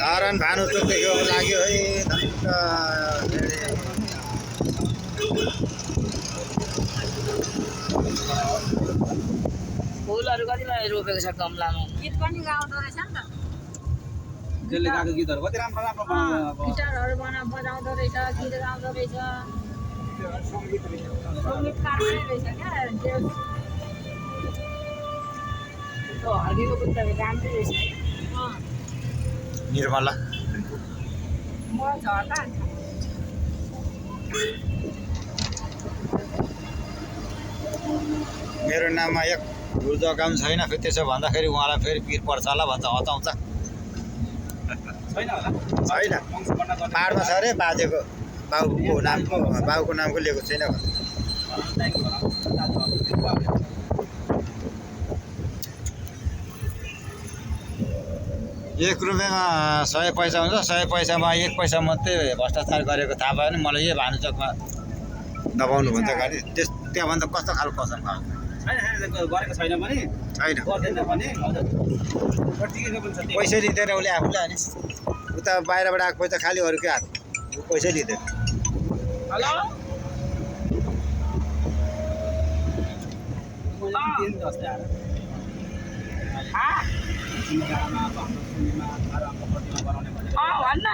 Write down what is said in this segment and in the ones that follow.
हरण भानु चोकेको लाग्यो है फुलहरू कतिलाई रोपेको छ गमलामा गीत पनि गाउँदो रहेछ नि त त्यसले गाएको गीतहरू कति राम्रो राम्रो बनाउँछ गिटारहरू बजाउँदो रहेछ गीत गाउँदो रहेछ सङ्गीतकार पनि रहेछ क्या हर्कीको पुस्तकहरू राम्रै रहेछ है निर्मला म झर्दा मेरो नाममा एक ऊर्जा काम छैन फेरि त्यसो भन्दाखेरि उहाँलाई फेरि पिर पर्छ होला भन्छ हचाउँछ छैन होला छैन पाहाडमा छ अरे बाजेको बाबुको नामको लिएको छैन एक रुपियाँमा 100 पैसा हुन्छ 100 पैसामा 1 पैसा मात्रै भ्रष्टाचार गरेको थाहा भयो भने मलाई यही भानुचोकमा दबाउनु भन्छ गाडी त्यहाँभन्दा कस्तो खालको कसम खान्छ गरेको छैन भने छैन गर्दैन भने पैसै लिँदैन उसले आफूले अनि उता बाहिरबाट आएको पैसा खालि अरूकै हात पैसै लिँदैन हेलो भन्न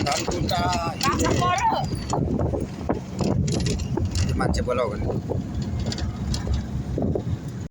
धनकुटा मान्छे बोलाऊ भने